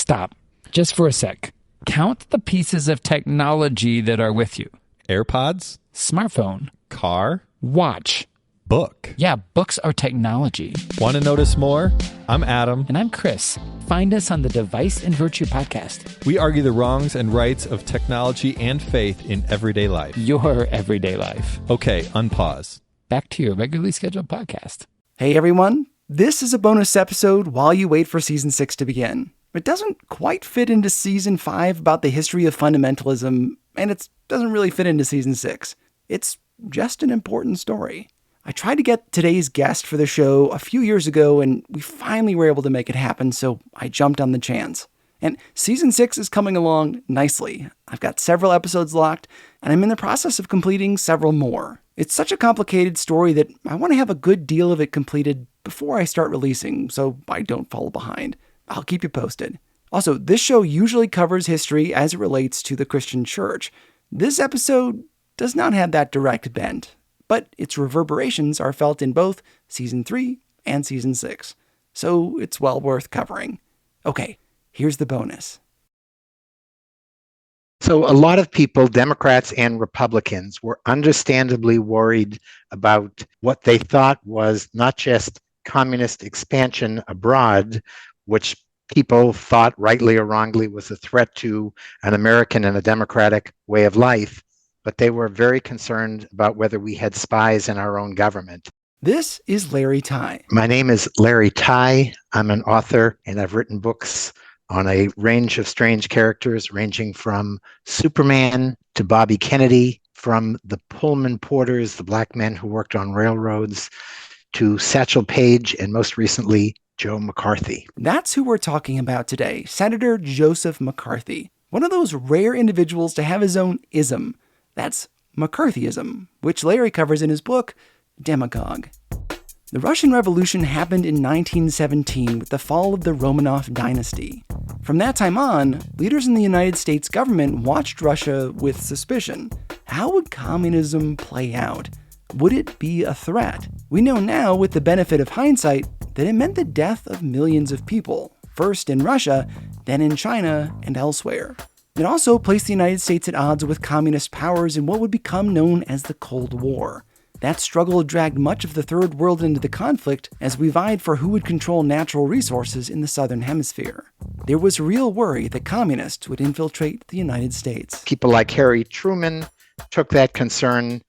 Stop. Just for a sec. Count the pieces of technology that are with you. AirPods, Smartphone. car, Watch. book. Yeah, books are technology. Want to notice more? I'm Adam. And I'm Chris. Find us on the Device and Virtue podcast. We argue the wrongs and rights of technology and faith in everyday life. Your everyday life. Okay, unpause. Back to your regularly scheduled podcast. Hey everyone, this is a bonus episode while you wait for Season 6 to begin. It doesn't quite fit into Season 5 about the history of fundamentalism, and it doesn't really fit into Season 6. It's just an important story. I tried to get today's guest for the show a few years ago, and we finally were able to make it happen, so I jumped on the chance. And Season 6 is coming along nicely. I've got several episodes locked, and I'm in the process of completing several more. It's such a complicated story that I want to have a good deal of it completed before I start releasing, so I don't fall behind. I'll keep you posted. Also, this show usually covers history as it relates to the Christian church. This episode does not have that direct bent, but its reverberations are felt in both Season 3 and Season 6, so it's well worth covering. Okay, here's the bonus. So a lot of people, Democrats and Republicans, were understandably worried about what they thought was not just communist expansion abroad, which people thought rightly or wrongly was a threat to an American and a democratic way of life, but they were very concerned about whether we had spies in our own government. This is Larry Tye. My name is Larry Tye. I'm an author, and I've written books on a range of strange characters, ranging from Superman to Bobby Kennedy, from the Pullman porters, the black men who worked on railroads, to Satchel Paige, and most recently, Joe McCarthy. That's who we're talking about today, Senator Joseph McCarthy. One of those rare individuals to have his own ism. That's McCarthyism, which Larry covers in his book, Demagogue. The Russian Revolution happened in 1917 with the fall of the Romanov dynasty. From that time on, leaders in the United States government watched Russia with suspicion. How would communism play out? Would it be a threat? We know now, with the benefit of hindsight, that it meant the death of millions of people, first in Russia, then in China and elsewhere. It also placed the United States at odds with communist powers in what would become known as the Cold War. That struggle dragged much of the Third World into the conflict as we vied for who would control natural resources in the Southern Hemisphere. There was real worry that communists would infiltrate the United States. People like Harry Truman took that concern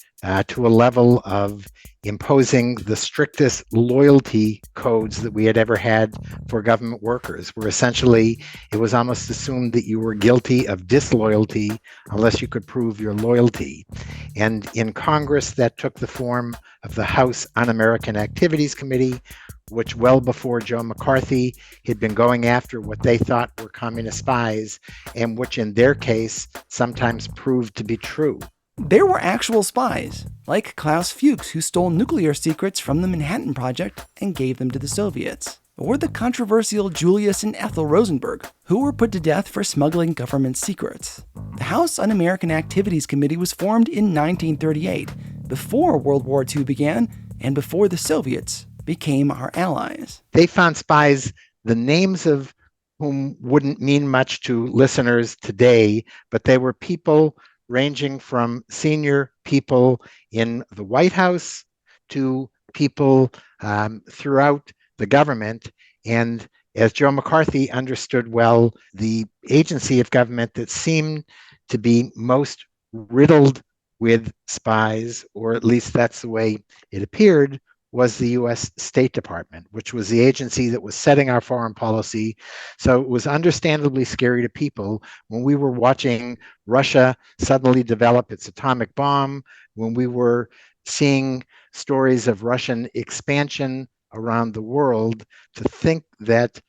to a level of imposing the strictest loyalty codes that we had ever had for government workers, where essentially it was almost assumed that you were guilty of disloyalty unless you could prove your loyalty. And in Congress, that took the form of the House Un-American Activities Committee, which well before Joe McCarthy had been going after what they thought were communist spies, and which in their case sometimes proved to be true. There were actual spies, like Klaus Fuchs, who stole nuclear secrets from the Manhattan Project and gave them to the Soviets. Or the controversial Julius and Ethel Rosenberg, who were put to death for smuggling government secrets. The House Un-American Activities Committee was formed in 1938, before World War II began and before the Soviets became our allies. They found spies, the names of whom wouldn't mean much to listeners today, but they were people ranging from senior people in the White House to people throughout the government. And as Joe McCarthy understood well, the agency of government that seemed to be most riddled with spies, or at least that's the way it appeared, was the U.S. State Department, which was the agency that was setting our foreign policy. So it was understandably scary to people when we were watching Russia suddenly develop its atomic bomb, when we were seeing stories of Russian expansion around the world, to think that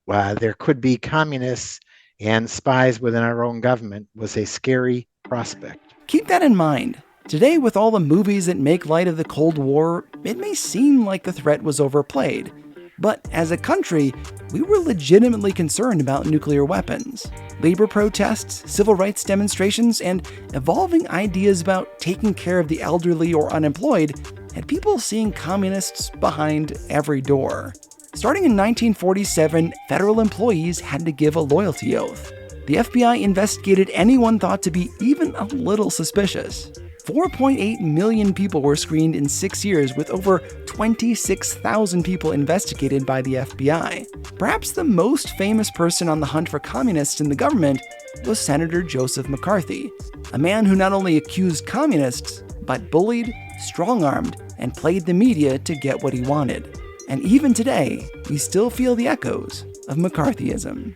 there could be communists and spies within our own government was a scary prospect. Keep that in mind. Today, with all the movies that make light of the Cold War, it may seem like the threat was overplayed. But as a country, we were legitimately concerned about nuclear weapons. Labor protests, civil rights demonstrations, and evolving ideas about taking care of the elderly or unemployed had people seeing communists behind every door. Starting in 1947, federal employees had to give a loyalty oath. The FBI investigated anyone thought to be even a little suspicious. 4.8 million people were screened in 6 years, with over 26,000 people investigated by the FBI. Perhaps the most famous person on the hunt for communists in the government was Senator Joseph McCarthy, a man who not only accused communists, but bullied, strong-armed, and played the media to get what he wanted. And even today, we still feel the echoes of McCarthyism.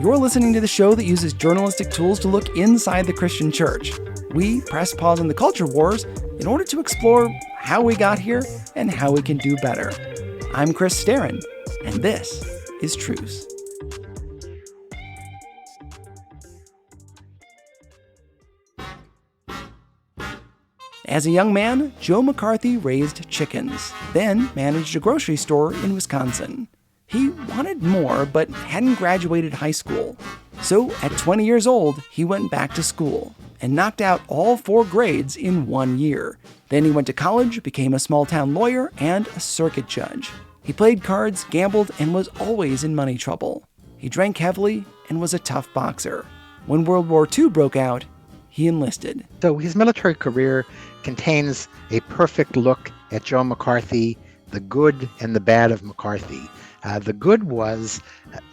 You're listening to the show that uses journalistic tools to look inside the Christian church. We press pause on the culture wars in order to explore how we got here and how we can do better. I'm Chris Staron, and this is Truce. As a young man, Joe McCarthy raised chickens, then managed a grocery store in Wisconsin. He wanted more, but hadn't graduated high school. So at 20 years old, he went back to school and knocked out all 4 grades in 1 year. Then he went to college, became a small-town lawyer, and a circuit judge. He played cards, gambled, and was always in money trouble. He drank heavily and was a tough boxer. When World War II broke out, he enlisted. So his military career contains a perfect look at Joe McCarthy, the good and the bad of McCarthy. The good was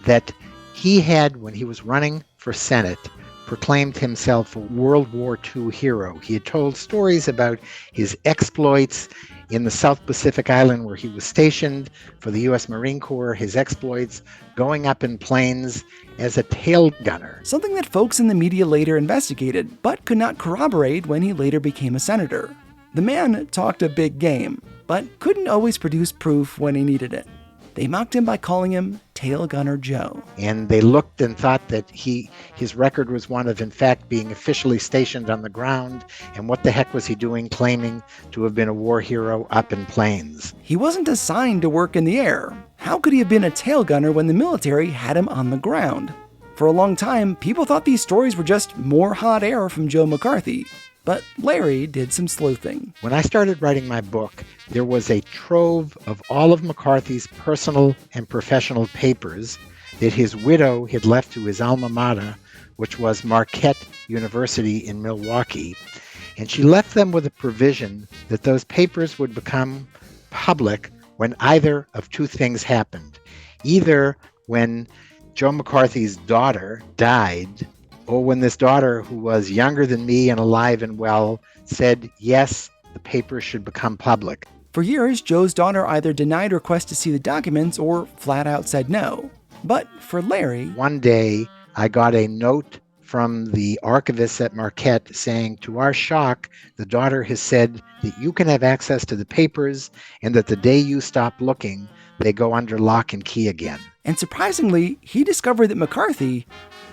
that he had, when he was running for Senate, proclaimed himself a World War II hero. He had told stories about his exploits in the South Pacific Island where he was stationed for the U.S. Marine Corps, his exploits going up in planes as a tail gunner. Something that folks in the media later investigated, but could not corroborate when he later became a senator. The man talked a big game, but couldn't always produce proof when he needed it. They mocked him by calling him Tail Gunner Joe. And they looked and thought that his record was one of, in fact, being officially stationed on the ground. And what the heck was he doing claiming to have been a war hero up in planes? He wasn't assigned to work in the air. How could he have been a tail gunner when the military had him on the ground? For a long time, people thought these stories were just more hot air from Joe McCarthy. But Larry did some sleuthing. When I started writing my book, there was a trove of all of McCarthy's personal and professional papers that his widow had left to his alma mater, which was Marquette University in Milwaukee. And she left them with a provision that those papers would become public when either of 2 things happened. Either when Joe McCarthy's daughter died, or when this daughter, who was younger than me and alive and well, said, yes, the papers should become public. For years, Joe's daughter either denied requests to see the documents or flat out said no. But for Larry, one day I got a note from the archivist at Marquette saying, to our shock, the daughter has said that you can have access to the papers and that the day you stop looking, they go under lock and key again. And surprisingly, he discovered that McCarthy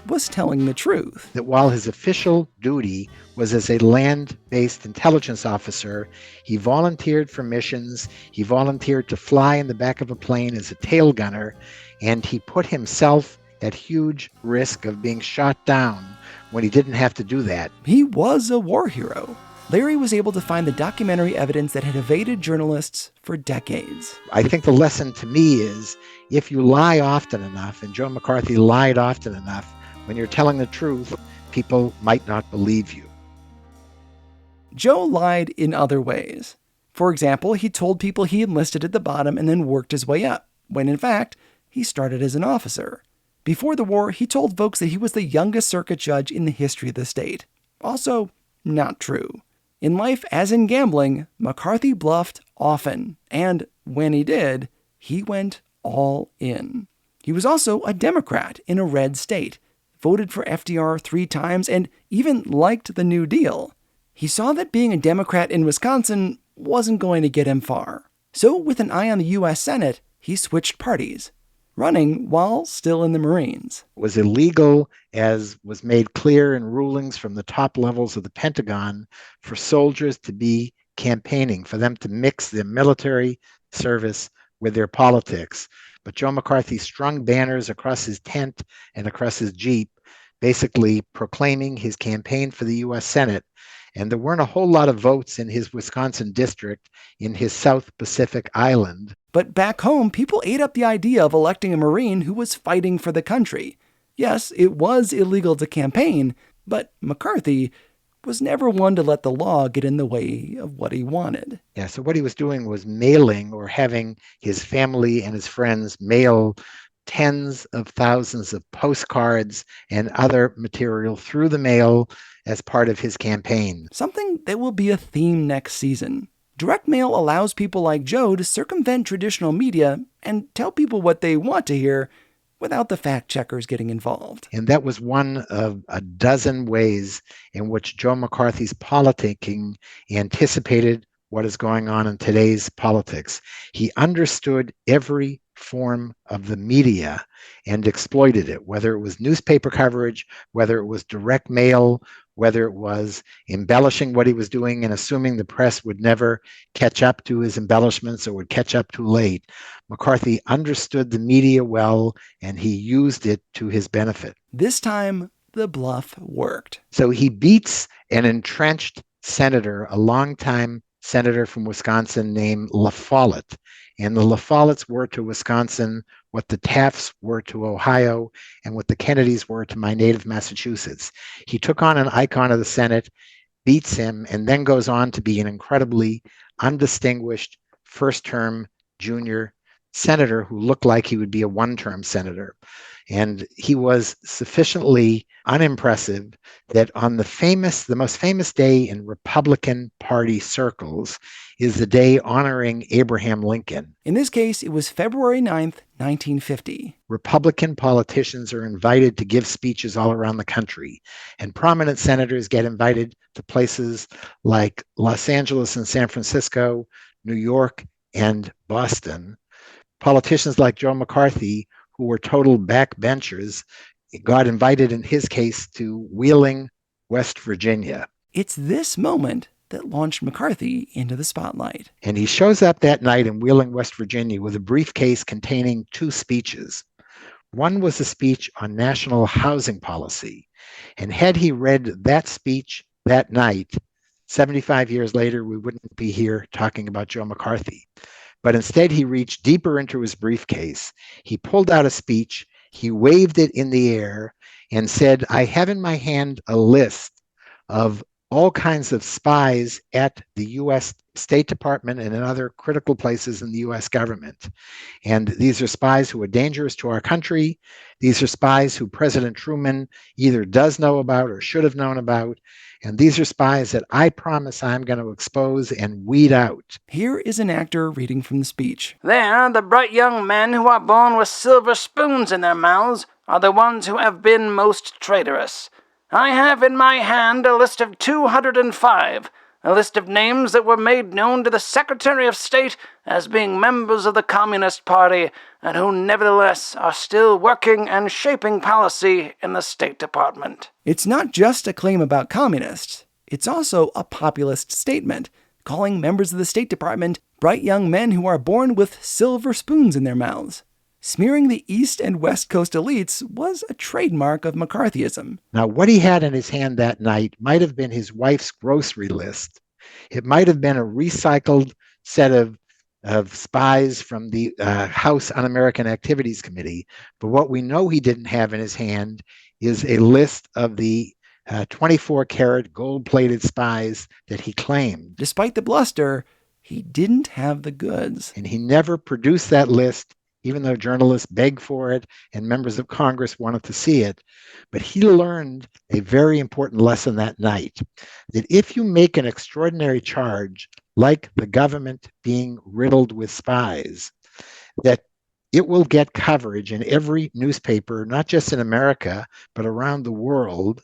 was telling the truth. That while his official duty was as a land-based intelligence officer, he volunteered for missions, he volunteered to fly in the back of a plane as a tail gunner, and he put himself at huge risk of being shot down when he didn't have to do that. He was a war hero. Larry was able to find the documentary evidence that had evaded journalists for decades. I think the lesson to me is, if you lie often enough, and Joe McCarthy lied often enough, when you're telling the truth, people might not believe you. Joe lied in other ways. For example, he told people he enlisted at the bottom and then worked his way up, when in fact, he started as an officer. Before the war, he told folks that he was the youngest circuit judge in the history of the state. Also, not true. In life, as in gambling, McCarthy bluffed often, and when he did, he went all in. He was also a Democrat in a red state, voted for FDR 3 times, and even liked the New Deal. He saw that being a Democrat in Wisconsin wasn't going to get him far. So with an eye on the U.S. Senate, he switched parties, running while still in the Marines. It was illegal, as was made clear in rulings from the top levels of the Pentagon, for soldiers to be campaigning, for them to mix their military service with their politics. But Joe McCarthy strung banners across his tent and across his Jeep, basically proclaiming his campaign for the U.S. Senate. And there weren't a whole lot of votes in his Wisconsin district, in his South Pacific Island. But back home, people ate up the idea of electing a Marine who was fighting for the country. Yes, it was illegal to campaign, but McCarthy was never one to let the law get in the way of what he wanted. Yeah, so what he was doing was mailing or having his family and his friends mail tens of thousands of postcards and other material through the mail as part of his campaign. Something that will be a theme next season. Direct mail allows people like Joe to circumvent traditional media and tell people what they want to hear without the fact checkers getting involved. And that was one of a dozen ways in which Joe McCarthy's politicking anticipated what is going on in today's politics. He understood every form of the media and exploited it, whether it was newspaper coverage, whether it was direct mail, whether it was embellishing what he was doing and assuming the press would never catch up to his embellishments or would catch up too late. McCarthy understood the media well, and he used it to his benefit. This time, the bluff worked. So he beats an entrenched senator, a longtime senator from Wisconsin named La Follette. And the La Follettes were to Wisconsin what the Tafts were to Ohio and what the Kennedys were to my native Massachusetts. He took on an icon of the Senate, beats him, and then goes on to be an incredibly undistinguished first-term junior senator who looked like he would be a one-term senator. And he was sufficiently unimpressive that on the most famous day in Republican Party circles is the day honoring Abraham Lincoln. In this case, it was February 9th, 1950. Republican politicians are invited to give speeches all around the country, and prominent senators get invited to places like Los Angeles and San Francisco, New York, and Boston. Politicians like Joe McCarthy, who were total backbenchers, got invited in his case to Wheeling, West Virginia. It's this moment that launched McCarthy into the spotlight. And he shows up that night in Wheeling, West Virginia with a briefcase containing two speeches. One was a speech on national housing policy. And had he read that speech that night, 75 years later, we wouldn't be here talking about Joe McCarthy. But instead, he reached deeper into his briefcase. He pulled out a speech, he waved it in the air, and said, I have in my hand a list of all kinds of spies at the U.S. State Department and in other critical places in the U.S. government. And these are spies who are dangerous to our country. These are spies who President Truman either does know about or should have known about. And these are spies that I promise I'm going to expose and weed out. Here is an actor reading from the speech. There, the bright young men who are born with silver spoons in their mouths are the ones who have been most traitorous. I have in my hand a list of 205, a list of names that were made known to the Secretary of State as being members of the Communist Party and who nevertheless are still working and shaping policy in the State Department. It's not just a claim about communists. It's also a populist statement, calling members of the State Department bright young men who are born with silver spoons in their mouths. Smearing the East and West Coast elites was a trademark of McCarthyism. Now, what he had in his hand that night might have been his wife's grocery list. It might have been a recycled set of spies from the House Un-American Activities Committee. But what we know he didn't have in his hand is a list of the 24-karat gold-plated spies that he claimed. Despite the bluster, he didn't have the goods. And he never produced that list, even though journalists begged for it and members of Congress wanted to see it. But he learned a very important lesson that night, that if you make an extraordinary charge, like the government being riddled with spies, that it will get coverage in every newspaper, not just in America, but around the world.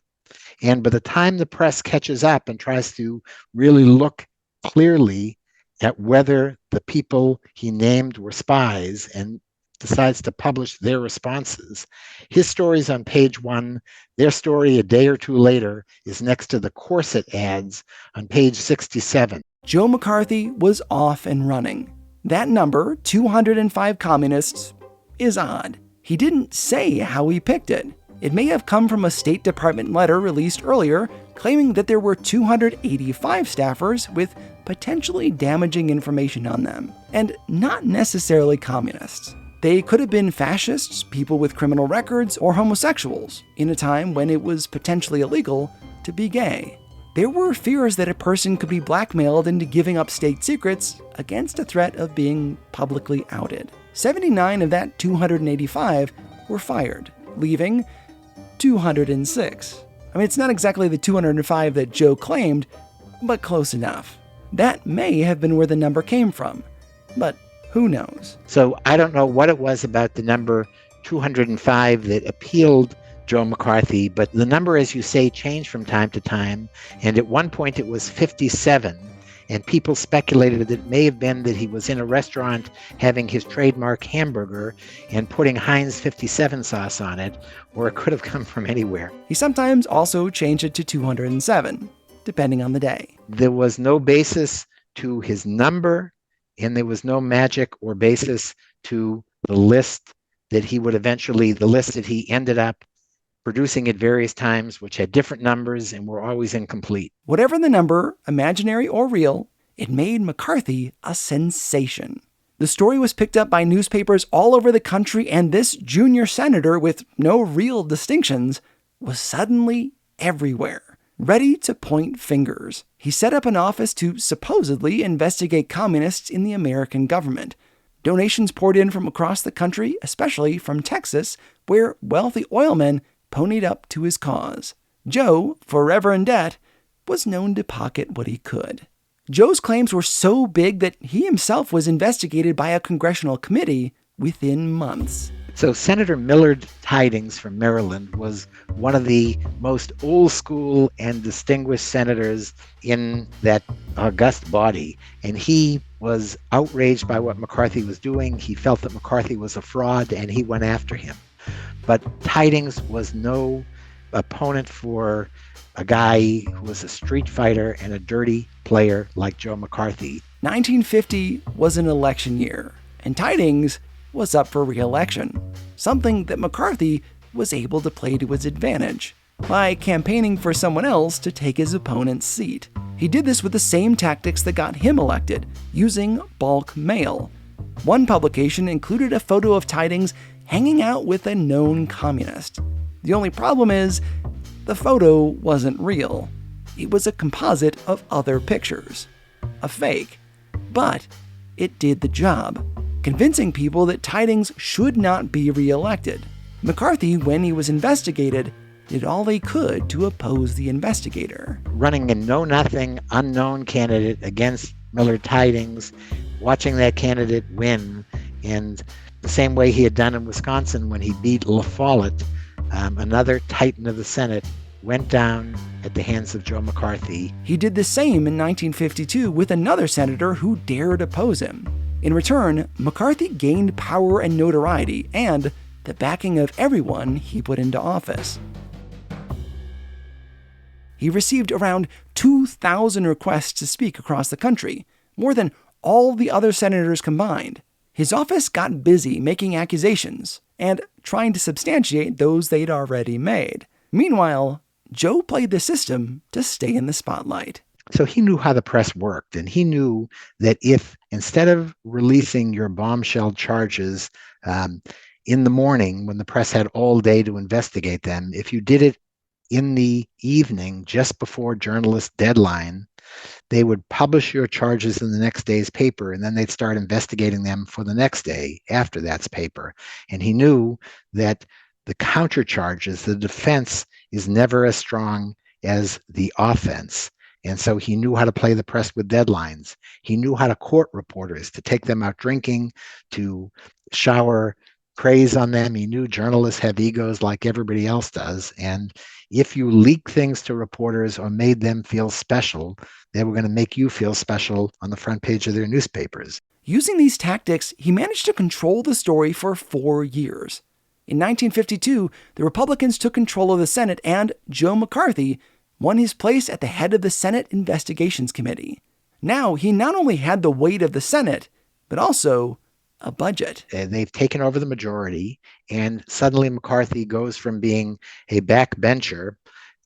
And by the time the press catches up and tries to really look clearly at whether the people he named were spies and decides to publish their responses, his story's on page 1. Their story a day or two later is next to the corset ads on page 67. Joe McCarthy was off and running. That number, 205 communists, is odd. He didn't say how he picked it. It may have come from a State Department letter released earlier claiming that there were 285 staffers with potentially damaging information on them, and not necessarily communists. They could have been fascists, people with criminal records, or homosexuals, in a time when it was potentially illegal to be gay. There were fears that a person could be blackmailed into giving up state secrets against a threat of being publicly outed. 79 of that 285 were fired, leaving 206. I mean, it's not exactly the 205 that Joe claimed, but close enough. That may have been where the number came from, but who knows? So I don't know what it was about the number 205 that appealed Joe McCarthy, but the number, as you say, changed from time to time. And at one point it was 57. And people speculated that it may have been that he was in a restaurant having his trademark hamburger and putting Heinz 57 sauce on it, or it could have come from anywhere. He sometimes also changed it to 207, depending on the day. There was no basis to his number, and there was no magic or basis to the list that he would eventually, the list that he ended up producing at various times, which had different numbers and were always incomplete. Whatever the number, imaginary or real, it made McCarthy a sensation. The story was picked up by newspapers all over the country, and this junior senator with no real distinctions was suddenly everywhere, ready to point fingers. He set up an office to supposedly investigate communists in the American government. Donations poured in from across the country, especially from Texas, where wealthy oilmen ponied up to his cause. Joe, forever in debt, was known to pocket what he could. Joe's claims were so big that he himself was investigated by a congressional committee within months. So Senator Millard Tydings from Maryland was one of the most old school and distinguished senators in that august body. And he was outraged by what McCarthy was doing. He felt that McCarthy was a fraud, and he went after him. But Tydings was no opponent for a guy who was a street fighter and a dirty player like Joe McCarthy. 1950 was an election year, and Tydings was up for re-election, something that McCarthy was able to play to his advantage by campaigning for someone else to take his opponent's seat. He did this with the same tactics that got him elected, using bulk mail. One publication included a photo of Tydings hanging out with a known communist. The only problem is, the photo wasn't real. It was a composite of other pictures. A fake. But it did the job, convincing people that Tydings should not be re-elected. McCarthy, when he was investigated, did all he could to oppose the investigator. Running a know-nothing, unknown candidate against Millard Tydings, watching that candidate win, and the same way he had done in Wisconsin when he beat La Follette, another titan of the Senate, went down at the hands of Joe McCarthy. He did the same in 1952 with another senator who dared oppose him. In return, McCarthy gained power and notoriety and the backing of everyone he put into office. He received around 2,000 requests to speak across the country, more than all the other senators combined. His office got busy making accusations and trying to substantiate those they'd already made. Meanwhile, Joe played the system to stay in the spotlight. So he knew how the press worked, and he knew that if, instead of releasing your bombshell charges in the morning when the press had all day to investigate them, if you did it in the evening just before journalist deadline, they would publish your charges in the next day's paper, and then they'd start investigating them for the next day after that's paper. And he knew that the counter charges, the defense, is never as strong as the offense. And so he knew how to play the press with deadlines. He knew how to court reporters, to take them out drinking, to shower praise on them. He knew journalists have egos like everybody else does. And if you leak things to reporters or made them feel special, they were going to make you feel special on the front page of their newspapers. Using these tactics, he managed to control the story for 4 years. In 1952, the Republicans took control of the Senate, and Joe McCarthy won his place at the head of the Senate Investigations Committee. Now, he not only had the weight of the Senate, but also a budget. They've taken over the majority, and suddenly McCarthy goes from being a backbencher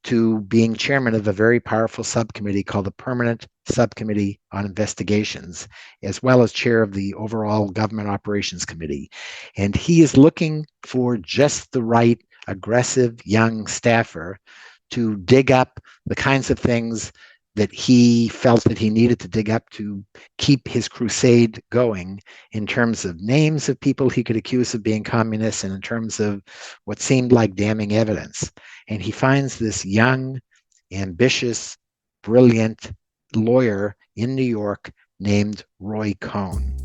to being chairman of a very powerful subcommittee called the Permanent Subcommittee on Investigations, as well as chair of the overall Government Operations Committee. And he is looking for just the right aggressive young staffer to dig up the kinds of things that he felt that he needed to dig up to keep his crusade going in terms of names of people he could accuse of being communists and in terms of what seemed like damning evidence. And he finds this young, ambitious, brilliant lawyer in New York named Roy Cohn.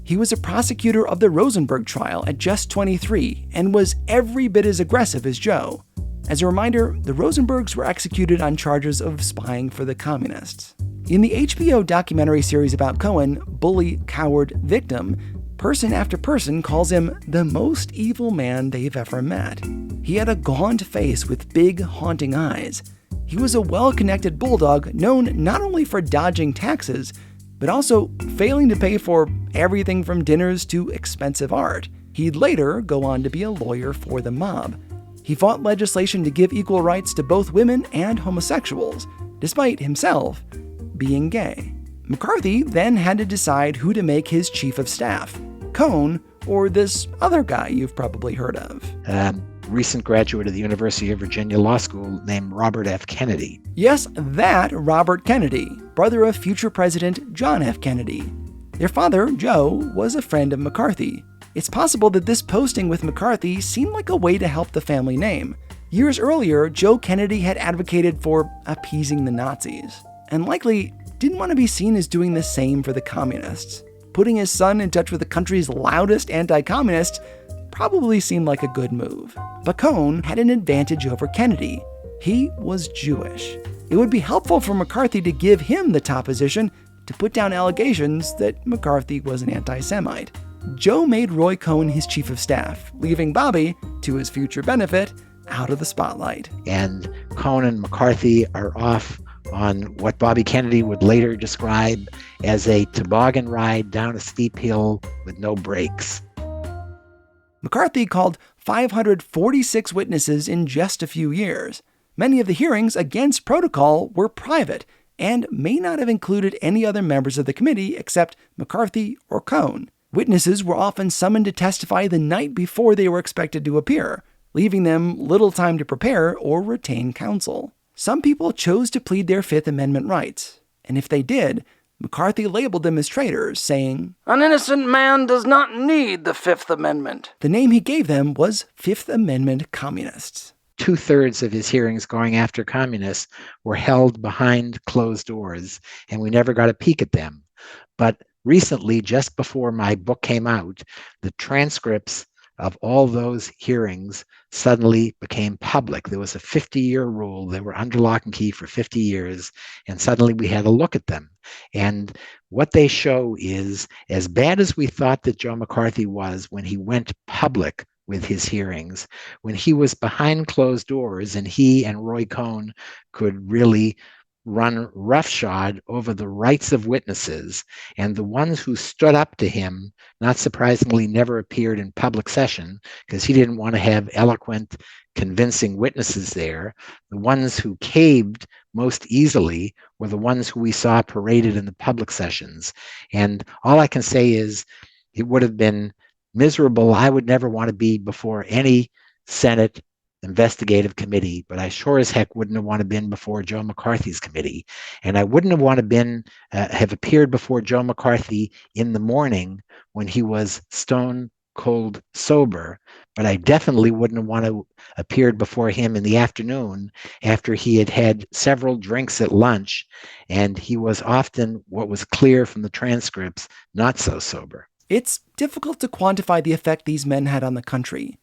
He was a prosecutor of the Rosenberg trial at just 23 and was every bit as aggressive as Joe. As a reminder, the Rosenbergs were executed on charges of spying for the communists. In the HBO documentary series about Cohen, Bully, Coward, Victim, person after person calls him the most evil man they've ever met. He had a gaunt face with big, haunting eyes. He was a well-connected bulldog known not only for dodging taxes, but also failing to pay for everything from dinners to expensive art. He'd later go on to be a lawyer for the mob. He fought legislation to give equal rights to both women and homosexuals, despite himself being gay. McCarthy then had to decide who to make his chief of staff, Cohn or this other guy you've probably heard of. Recent graduate of the University of Virginia Law School named Robert F. Kennedy. Yes, that Robert Kennedy, brother of future President John F. Kennedy. Their father, Joe, was a friend of McCarthy. It's possible that this posting with McCarthy seemed like a way to help the family name. Years earlier, Joe Kennedy had advocated for appeasing the Nazis, and likely didn't want to be seen as doing the same for the communists. Putting his son in touch with the country's loudest anti-communists probably seemed like a good move. But Cohn had an advantage over Kennedy. He was Jewish. It would be helpful for McCarthy to give him the top position to put down allegations that McCarthy was an anti-Semite. Joe made Roy Cohn his chief of staff, leaving Bobby, to his future benefit, out of the spotlight. And Cohn and McCarthy are off on what Bobby Kennedy would later describe as a toboggan ride down a steep hill with no brakes. McCarthy called 546 witnesses in just a few years. Many of the hearings against protocol were private and may not have included any other members of the committee except McCarthy or Cohn. Witnesses were often summoned to testify the night before they were expected to appear, leaving them little time to prepare or retain counsel. Some people chose to plead their Fifth Amendment rights, and if they did, McCarthy labeled them as traitors, saying, "An innocent man does not need the Fifth Amendment." The name he gave them was Fifth Amendment communists. 2/3 of his hearings going after communists were held behind closed doors, and we never got a peek at them. But recently, just before my book came out, the transcripts of all those hearings suddenly became public. There was a 50-year rule. They were under lock and key for 50 years, and suddenly we had a look at them. And what they show is, as bad as we thought that Joe McCarthy was when he went public with his hearings, when he was behind closed doors and he and Roy Cohn could really run roughshod over the rights of witnesses, and the ones who stood up to him, not surprisingly, never appeared in public session because he didn't want to have eloquent, convincing witnesses there. The ones who caved most easily were the ones who we saw paraded in the public sessions. And all I can say is it would have been miserable. I would never want to be before any Senate investigative committee, but I sure as heck wouldn't have wanted to been before Joe McCarthy's committee. And I wouldn't have wanted to have appeared before Joe McCarthy in the morning when he was stone cold sober, but I definitely wouldn't have wanted to appeared before him in the afternoon after he had had several drinks at lunch, and he was often, what was clear from the transcripts, not so sober. It's difficult to quantify the effect these men had on the country.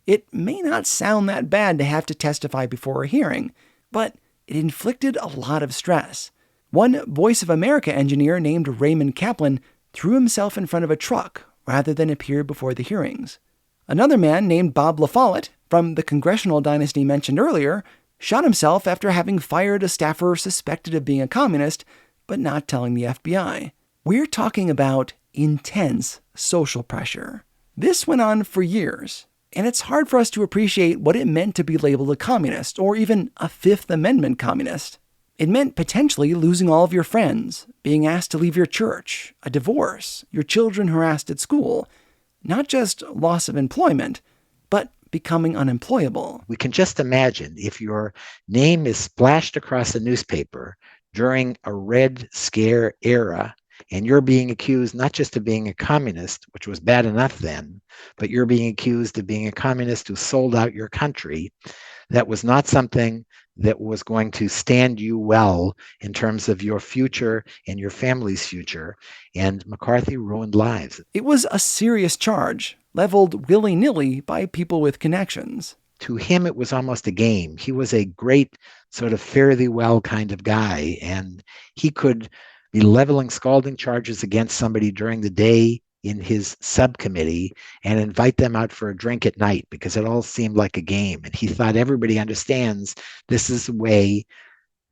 It may not sound that bad to have to testify before a hearing, but it inflicted a lot of stress. One Voice of America engineer named Raymond Kaplan threw himself in front of a truck rather than appear before the hearings. Another man named Bob LaFollette, from the congressional dynasty mentioned earlier, shot himself after having fired a staffer suspected of being a communist, but not telling the FBI. We're talking about intense social pressure. This went on for years. And it's hard for us to appreciate what it meant to be labeled a communist, or even a Fifth Amendment communist. It meant potentially losing all of your friends, being asked to leave your church, a divorce, your children harassed at school, not just loss of employment, but becoming unemployable. We can just imagine if your name is splashed across a newspaper during a Red Scare era, and you're being accused not just of being a communist, which was bad enough then, but you're being accused of being a communist who sold out your country. That was not something that was going to stand you well in terms of your future and your family's future. And McCarthy ruined lives. It was a serious charge, leveled willy-nilly by people with connections. To him, it was almost a game. He was a great sort of fare-thee-well kind of guy, and he could be leveling scalding charges against somebody during the day in his subcommittee and invite them out for a drink at night because it all seemed like a game. And he thought everybody understands this is the way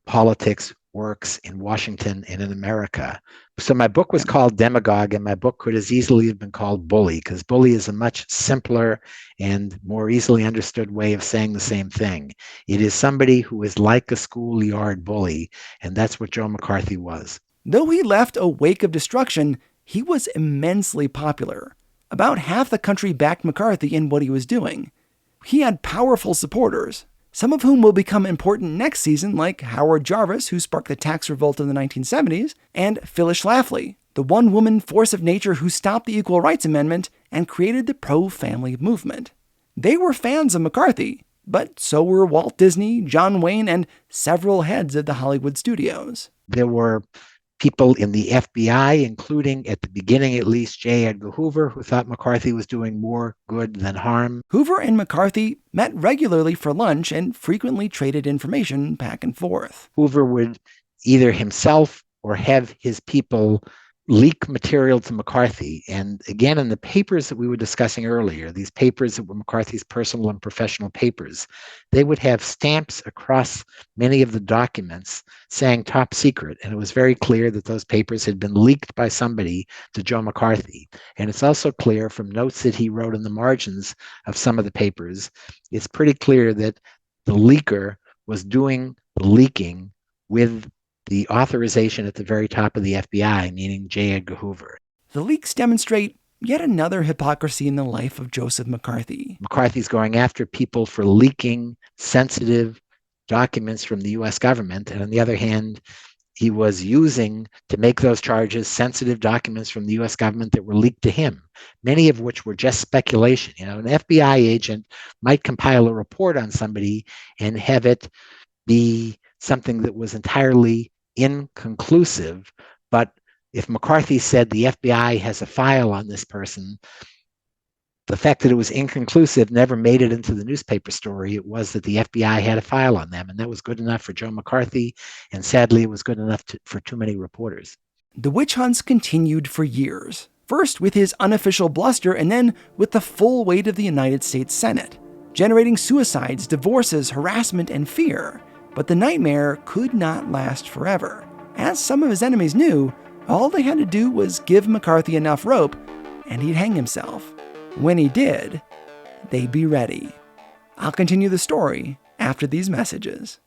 politics works in Washington and in America. So my book was called Demagogue, and my book could as easily have been called Bully, because bully is a much simpler and more easily understood way of saying the same thing. It is somebody who is like a schoolyard bully, and that's what Joe McCarthy was. Though he left a wake of destruction, he was immensely popular. About half the country backed McCarthy in what he was doing. He had powerful supporters, some of whom will become important next season, like Howard Jarvis, who sparked the tax revolt in the 1970s, and Phyllis Schlafly, the one-woman force of nature who stopped the Equal Rights Amendment and created the pro-family movement. They were fans of McCarthy, but so were Walt Disney, John Wayne, and several heads of the Hollywood studios. There were people in the FBI, including at the beginning at least J. Edgar Hoover, who thought McCarthy was doing more good than harm. Hoover and McCarthy met regularly for lunch and frequently traded information back and forth. Hoover would either himself or have his people leak material to McCarthy. And again, in the papers that we were discussing earlier, these papers that were McCarthy's personal and professional papers, they would have stamps across many of the documents saying top secret. And it was very clear that those papers had been leaked by somebody to Joe McCarthy. And it's also clear from notes that he wrote in the margins of some of the papers, it's pretty clear that the leaker was doing the leaking with the authorization at the very top of the FBI, meaning J. Edgar Hoover. The leaks demonstrate yet another hypocrisy in the life of Joseph McCarthy. McCarthy's going after people for leaking sensitive documents from the U.S. government, and on the other hand, he was using to make those charges sensitive documents from the U.S. government that were leaked to him, many of which were just speculation. You know, an FBI agent might compile a report on somebody and have it be something that was entirely inconclusive, but if McCarthy said the FBI has a file on this person, the fact that it was inconclusive never made it into the newspaper story. It was that the FBI had a file on them, and that was good enough for Joe McCarthy, and sadly it was good enough for too many reporters. The witch hunts continued for years, first with his unofficial bluster and then with the full weight of the United States Senate, generating suicides, divorces, harassment, and fear. But the nightmare could not last forever. As some of his enemies knew, all they had to do was give McCarthy enough rope, and he'd hang himself. When he did, they'd be ready. I'll continue the story after these messages.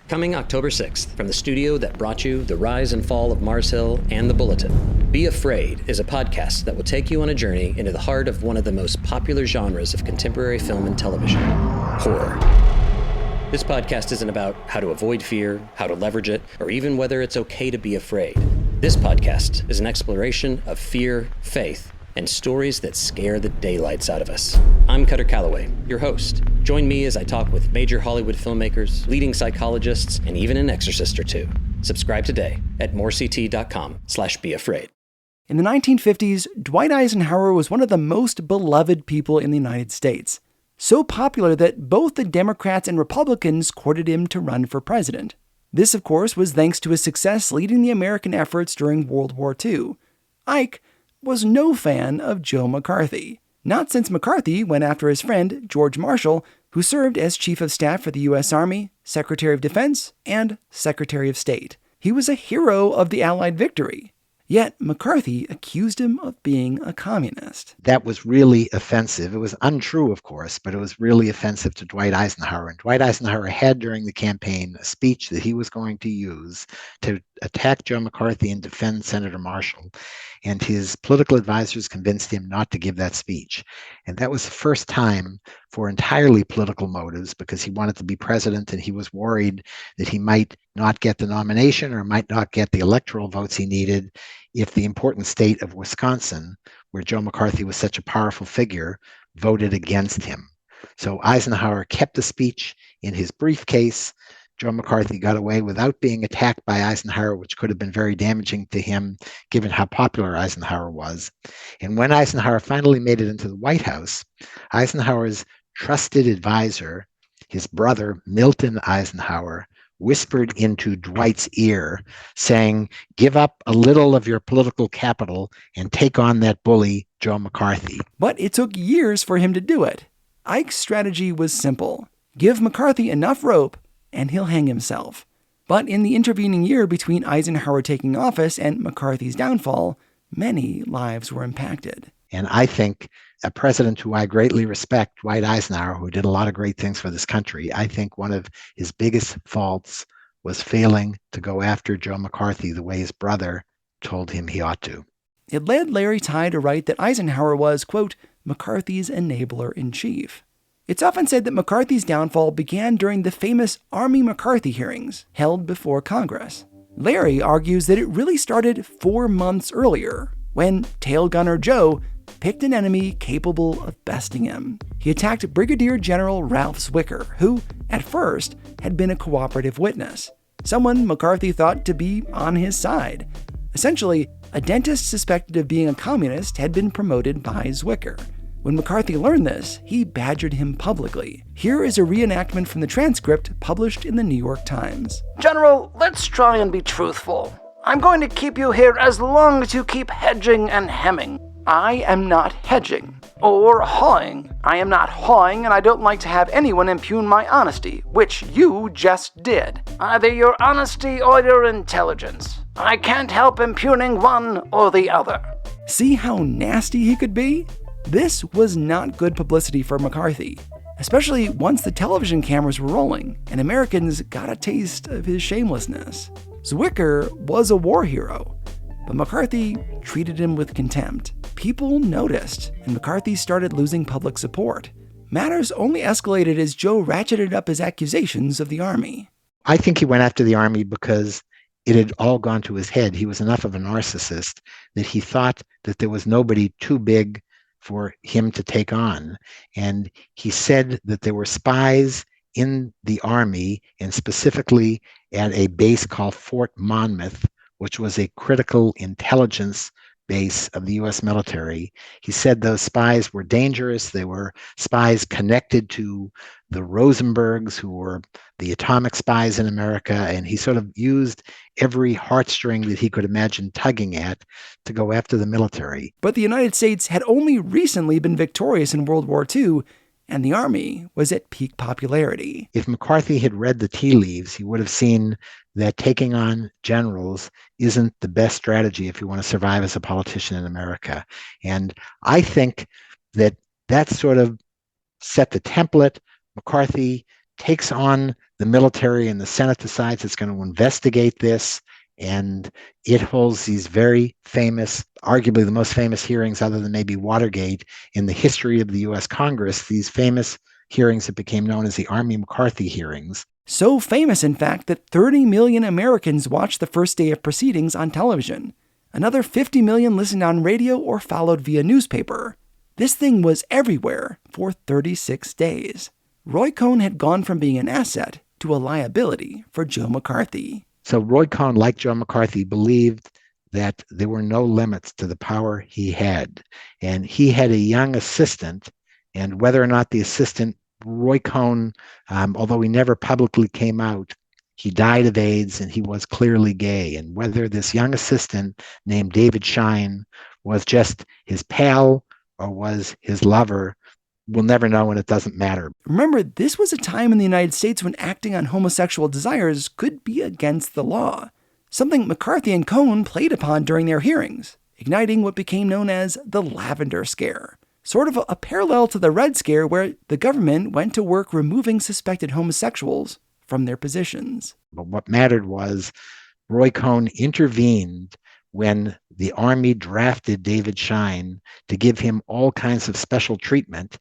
Coming October 6th, from the studio that brought you The Rise and Fall of Mars Hill and The Bulletin, Be Afraid is a podcast that will take you on a journey into the heart of one of the most popular genres of contemporary film and television, horror. This podcast isn't about how to avoid fear, how to leverage it, or even whether it's okay to be afraid. This podcast is an exploration of fear, faith, and stories that scare the daylights out of us. I'm Cutter Calloway, your host. Join me as I talk with major Hollywood filmmakers, leading psychologists, and even an exorcist or two. Subscribe today at morect.com/beafraid. In the 1950s, Dwight Eisenhower was one of the most beloved people in the United States. So popular that both the Democrats and Republicans courted him to run for president. This, of course, was thanks to his success leading the American efforts during World War II. Ike was no fan of Joe McCarthy. Not since McCarthy went after his friend, George Marshall, who served as Chief of Staff for the U.S. Army, Secretary of Defense, and Secretary of State. He was a hero of the Allied victory. Yet McCarthy accused him of being a communist. That was really offensive. It was untrue, of course, but it was really offensive to Dwight Eisenhower. And Dwight Eisenhower had during the campaign a speech that he was going to use to attack Joe McCarthy and defend Senator Marshall. And his political advisors convinced him not to give that speech. And that was the first time for entirely political motives, because he wanted to be president and he was worried that he might not get the nomination or might not get the electoral votes he needed if the important state of Wisconsin, where Joe McCarthy was such a powerful figure, voted against him. So Eisenhower kept the speech in his briefcase. Joe McCarthy got away without being attacked by Eisenhower, which could have been very damaging to him, given how popular Eisenhower was. And when Eisenhower finally made it into the White House, Eisenhower's trusted advisor, his brother, Milton Eisenhower, whispered into Dwight's ear, saying, "Give up a little of your political capital and take on that bully, Joe McCarthy." But it took years for him to do it. Ike's strategy was simple. Give McCarthy enough rope and he'll hang himself. But in the intervening year between Eisenhower taking office and McCarthy's downfall, many lives were impacted. And I think a president who I greatly respect, Dwight Eisenhower, who did a lot of great things for this country, I think one of his biggest faults was failing to go after Joe McCarthy the way his brother told him he ought to. It led Larry Tye to write that Eisenhower was, quote, McCarthy's enabler-in-chief. It's often said that McCarthy's downfall began during the famous Army McCarthy hearings held before Congress. Larry argues that it really started 4 months earlier, when Tail Gunner Joe picked an enemy capable of besting him. He attacked Brigadier General Ralph Zwicker, who, at first, had been a cooperative witness, someone McCarthy thought to be on his side. Essentially, a dentist suspected of being a communist had been promoted by Zwicker. When McCarthy learned this, he badgered him publicly. Here is a reenactment from the transcript published in the New York Times. General, let's try and be truthful. I'm going to keep you here as long as you keep hedging and hemming. I am not hedging. Or hawing. I am not hawing, and I don't like to have anyone impugn my honesty, which you just did. Either your honesty or your intelligence. I can't help impugning one or the other. See how nasty he could be? This was not good publicity for McCarthy, especially once the television cameras were rolling and Americans got a taste of his shamelessness. Zwicker was a war hero, but McCarthy treated him with contempt. People noticed, and McCarthy started losing public support. Matters only escalated as Joe ratcheted up his accusations of the Army. I think he went after the Army because it had all gone to his head. He was enough of a narcissist that he thought that there was nobody too big for him to take on. And he said that there were spies in the Army, and specifically at a base called Fort Monmouth, which was a critical intelligence base of the U.S. military. He said those spies were dangerous. They were spies connected to the Rosenbergs, who were the atomic spies in America, and he sort of used every heartstring that he could imagine tugging at to go after the military. But the United States had only recently been victorious in World War II, and the Army was at peak popularity. If McCarthy had read the tea leaves, he would have seen that taking on generals isn't the best strategy if you want to survive as a politician in America. And I think that that sort of set the template. McCarthy takes on the military, and the Senate decides it's going to investigate this. And it holds these very famous, arguably the most famous hearings, other than maybe Watergate, in the history of the U.S. Congress, these famous hearings that became known as the Army McCarthy hearings. So famous, in fact, that 30 million Americans watched the first day of proceedings on television. Another 50 million listened on radio or followed via newspaper. This thing was everywhere for 36 days. Roy Cohn had gone from being an asset to a liability for Joe McCarthy. So Roy Cohn, like Joe McCarthy, believed that there were no limits to the power he had. And he had a young assistant, and whether or not the assistant, Roy Cohn, although he never publicly came out, he died of AIDS and he was clearly gay. And whether this young assistant named David Shine was just his pal or was his lover, we'll never know, and it doesn't matter. Remember, this was a time in the United States when acting on homosexual desires could be against the law. something McCarthy and Cohn played upon during their hearings, igniting what became known as the Lavender Scare, sort of a parallel to the Red Scare where the government went to work removing suspected homosexuals from their positions. But what mattered was Roy Cohn intervened when the Army drafted David Schein to give him all kinds of special treatment,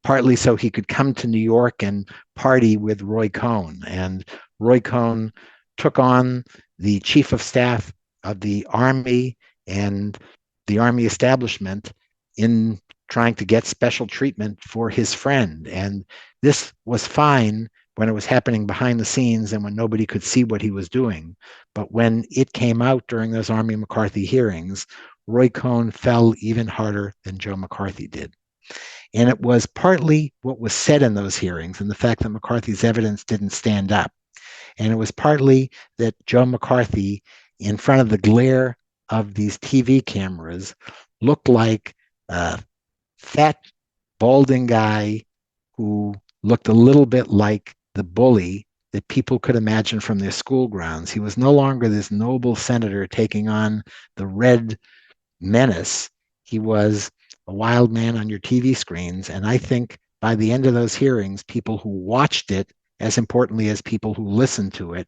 partly so he could come to New York and party with Roy Cohn. And Roy Cohn took on the chief of staff of the Army and the Army establishment in trying to get special treatment for his friend. And this was fine when it was happening behind the scenes and when nobody could see what he was doing. But when it came out during those Army McCarthy hearings, Roy Cohn fell even harder than Joe McCarthy did. And it was partly what was said in those hearings and the fact that McCarthy's evidence didn't stand up. And it was partly that Joe McCarthy, in front of the glare of these TV cameras, looked like a fat, balding guy who looked a little bit like the bully that people could imagine from their school grounds. He was no longer this noble senator taking on the red menace. He was a wild man on your TV screens. And I think by the end of those hearings, people who watched it, as importantly as people who listened to it,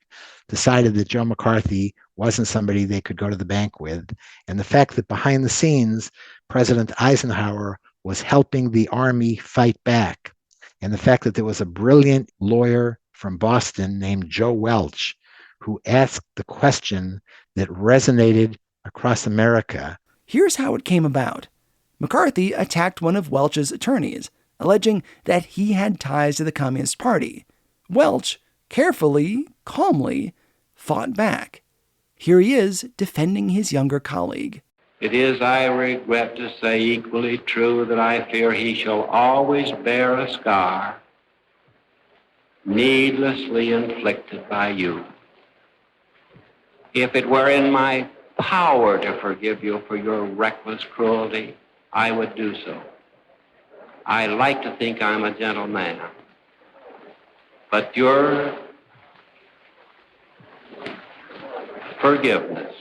decided that Joe McCarthy wasn't somebody they could go to the bank with. And the fact that behind the scenes, President Eisenhower was helping the Army fight back, and the fact that there was a brilliant lawyer from Boston named Joe Welch who asked the question that resonated across America. Here's how it came about. McCarthy attacked one of Welch's attorneys, alleging that he had ties to the Communist Party. Welch, carefully, calmly, fought back. Here he is defending his younger colleague. It is, I regret to say, equally true that I fear he shall always bear a scar needlessly inflicted by you. If it were in my power to forgive you for your reckless cruelty, I would do so. I like to think I'm a gentleman, but your forgiveness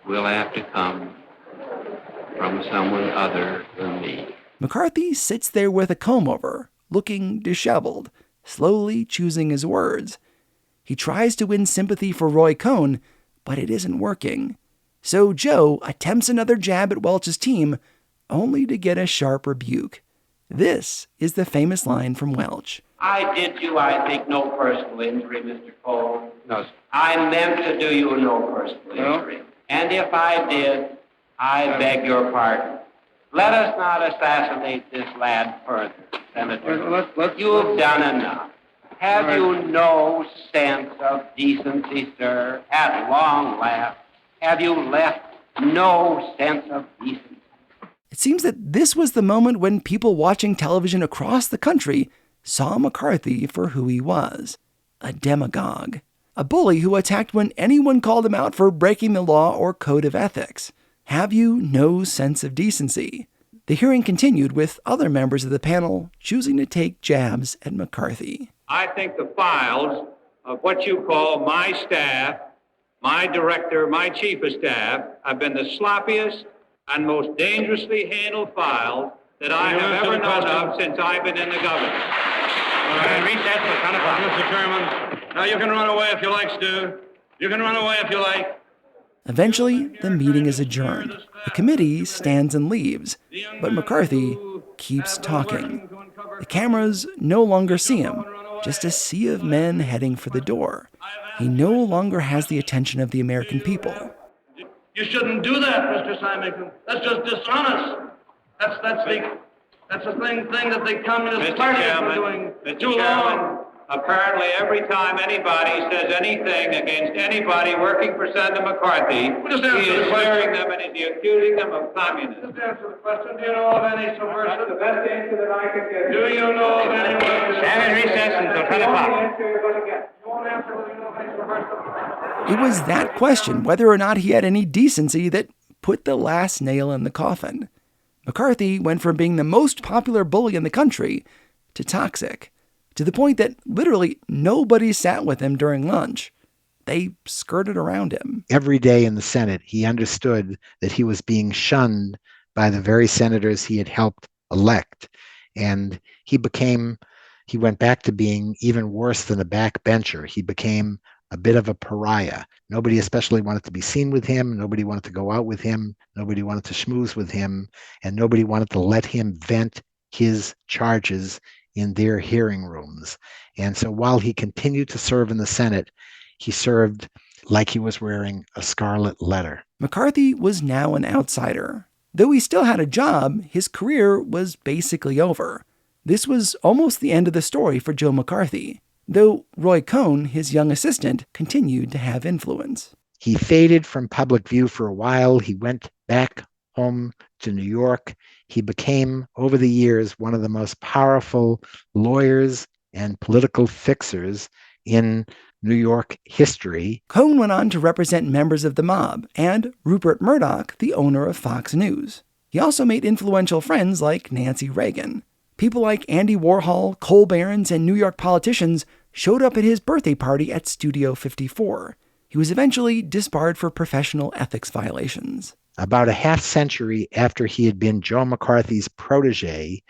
will have to come from someone other than me. McCarthy sits there with a comb-over, looking disheveled, slowly choosing his words. He tries to win sympathy for Roy Cohn, but it isn't working. So Joe attempts another jab at Welch's team, only to get a sharp rebuke. This is the famous line from Welch. I did you, I think, no personal injury, Mr. Cole. No, sir. I meant to do you no personal injury. And if I did, I beg your pardon. Let us not assassinate this lad further, Senator. You've done enough. Have you no sense of decency, sir? At long last, have you left no sense of decency? It seems that this was the moment when people watching television across the country saw McCarthy for who he was, a demagogue. A bully who attacked when anyone called him out for breaking the law or code of ethics. Have you no sense of decency? The hearing continued with other members of the panel choosing to take jabs at McCarthy. I think the files of what you call my staff, my director, my chief of staff, have been the sloppiest and most dangerously handled files that I have ever known of since I've been in the government. All right, recess for 10 o'clock. Mr. Chairman. Now you can run away if you like, Stu. You can run away if you like. Eventually, the meeting is adjourned. The committee stands and leaves, but McCarthy keeps talking. The cameras no longer see him, just a sea of men heading for the door. He no longer has the attention of the American people. You shouldn't do that, Mr. Simon. That's just dishonest. That's the thing that the Communist Party has been doing too long. Apparently, every time anybody says anything against anybody working for Senator McCarthy, he is swearing them and is accusing them of communism. Just answer the question. Do you know of any subversive? That's the best answer that I can give. Do you know of any? Stand in recess until 10 o'clock. You won't answer whether you know of any subversive. It was that question, whether or not he had any decency, that put the last nail in the coffin. McCarthy went from being the most popular bully in the country to toxic, to the point that literally nobody sat with him during lunch. they skirted around him. Every day in the Senate, he understood that he was being shunned by the very senators he had helped elect. And he went back to being even worse than a backbencher. He became a bit of a pariah. Nobody especially wanted to be seen with him. Nobody wanted to go out with him. Nobody wanted to schmooze with him. And nobody wanted to let him vent his charges in their hearing rooms. And so while he continued to serve in the Senate, he served like he was wearing a scarlet letter. McCarthy was now an outsider. Though he still had a job, his career was basically over. This was almost the end of the story for Joe McCarthy, though Roy Cohn, his young assistant, continued to have influence. He faded from public view for a while. He went back home to New York. He became, over the years, one of the most powerful lawyers and political fixers in New York history. Cohn went on to represent members of the mob and Rupert Murdoch, the owner of Fox News. He also made influential friends like Nancy Reagan. People like Andy Warhol, coal barons, and New York politicians showed up at his birthday party at Studio 54. He was eventually disbarred for professional ethics violations. About a half century after he had been Joe McCarthy's protege,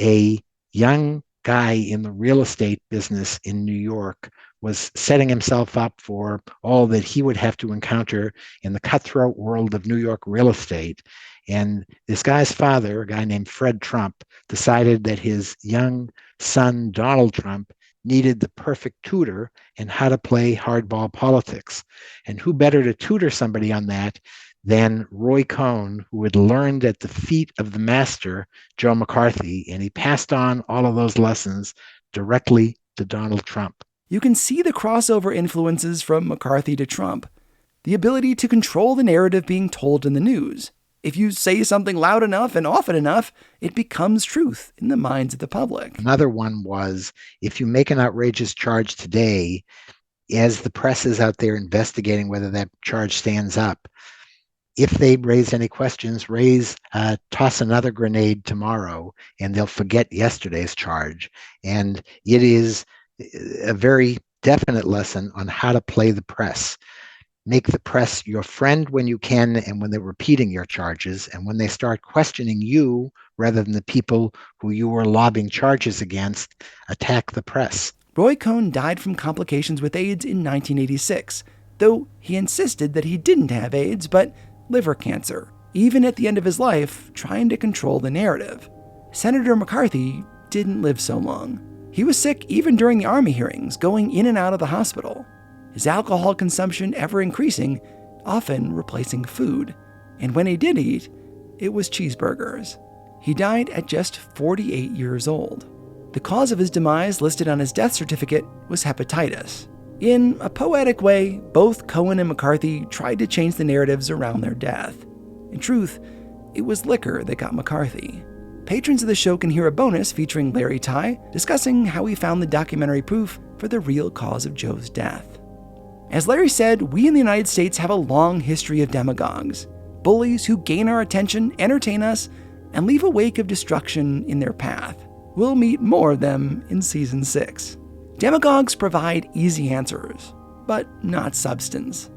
a young guy in the real estate business in New York was setting himself up for all that he would have to encounter in the cutthroat world of New York real estate. And this guy's father, a guy named Fred Trump, decided that his young son, Donald Trump, needed the perfect tutor in how to play hardball politics. And who better to tutor somebody on that than Roy Cohn, who had learned at the feet of the master, Joe McCarthy, and he passed on all of those lessons directly to Donald Trump. You can see the crossover influences from McCarthy to Trump. The ability to control the narrative being told in the news. If you say something loud enough and often enough, it becomes truth in the minds of the public. Another one was, if you make an outrageous charge today, as the press is out there investigating whether that charge stands up, if they raise any questions, toss another grenade tomorrow, and they'll forget yesterday's charge. And it is a very definite lesson on how to play the press. Make the press your friend when you can and when they're repeating your charges, and when they start questioning you rather than the people who you were lobbing charges against, attack the press. Roy Cohn died from complications with AIDS in 1986, though he insisted that he didn't have AIDS, but liver cancer, even at the end of his life, trying to control the narrative. Senator McCarthy didn't live so long. He was sick even during the Army hearings, going in and out of the hospital. His alcohol consumption ever increasing, often replacing food. And when he did eat, it was cheeseburgers. He died at just 48 years old. The cause of his demise listed on his death certificate was hepatitis. In a poetic way, both Cohn and McCarthy tried to change the narratives around their death. In truth, it was liquor that got McCarthy. Patrons of the show can hear a bonus featuring Larry Tye discussing how he found the documentary proof for the real cause of Joe's death. As Larry said, we in the United States have a long history of demagogues, bullies who gain our attention, entertain us, and leave a wake of destruction in their path. We'll meet more of them in Season 6. Demagogues provide easy answers, but not substance.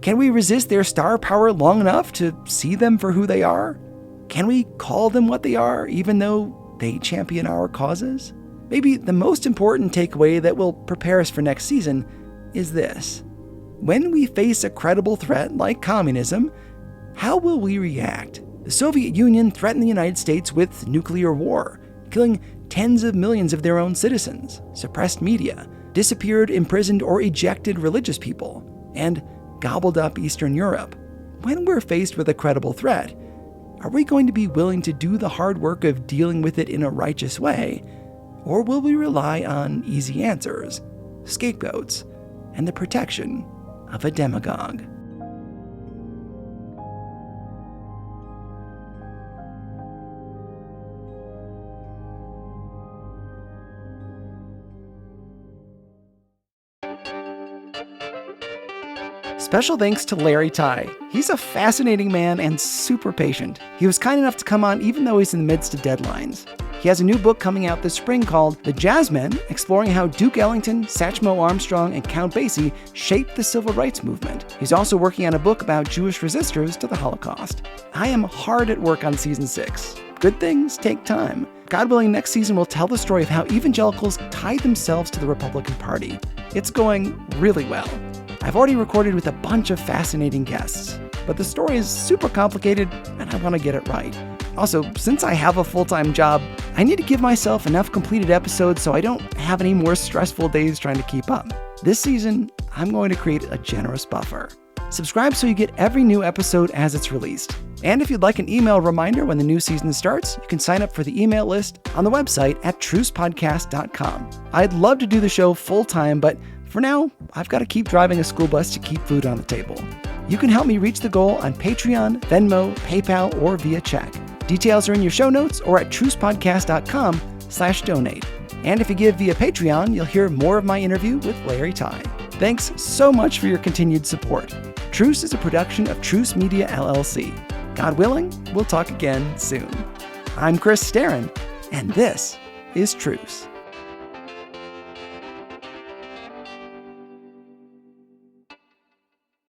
Can we resist their star power long enough to see them for who they are? Can we call them what they are, even though they champion our causes? Maybe the most important takeaway that will prepare us for next season is this. When we face a credible threat like communism, how will we react? The Soviet Union threatened the United States with nuclear war, killing tens of millions of their own citizens, suppressed media, disappeared, imprisoned, or ejected religious people, and gobbled up Eastern Europe. When we're faced with a credible threat, are we going to be willing to do the hard work of dealing with it in a righteous way, or will we rely on easy answers, scapegoats, and the protection of a demagogue? Special thanks to Larry Tye. He's a fascinating man and super patient. He was kind enough to come on even though he's in the midst of deadlines. He has a new book coming out this spring called The Jazzmen, exploring how Duke Ellington, Satchmo Armstrong, and Count Basie shaped the civil rights movement. He's also working on a book about Jewish resistors to the Holocaust. I am hard at work on season 6. Good things take time. God willing, next season will tell the story of how evangelicals tied themselves to the Republican Party. It's going really well. I've already recorded with a bunch of fascinating guests, but the story is super complicated and I want to get it right. Also, since I have a full-time job, I need to give myself enough completed episodes so I don't have any more stressful days trying to keep up. This season, I'm going to create a generous buffer. Subscribe so you get every new episode as it's released. And if you'd like an email reminder when the new season starts, you can sign up for the email list on the website at trucepodcast.com. I'd love to do the show full-time, but for now, I've got to keep driving a school bus to keep food on the table. You can help me reach the goal on Patreon, Venmo, PayPal, or via check. Details are in your show notes or at trucepodcast.com/donate. And if you give via Patreon, you'll hear more of my interview with Larry Tye. Thanks so much for your continued support. Truce is a production of Truce Media LLC. God willing, we'll talk again soon. I'm Chris Staron, and this is Truce.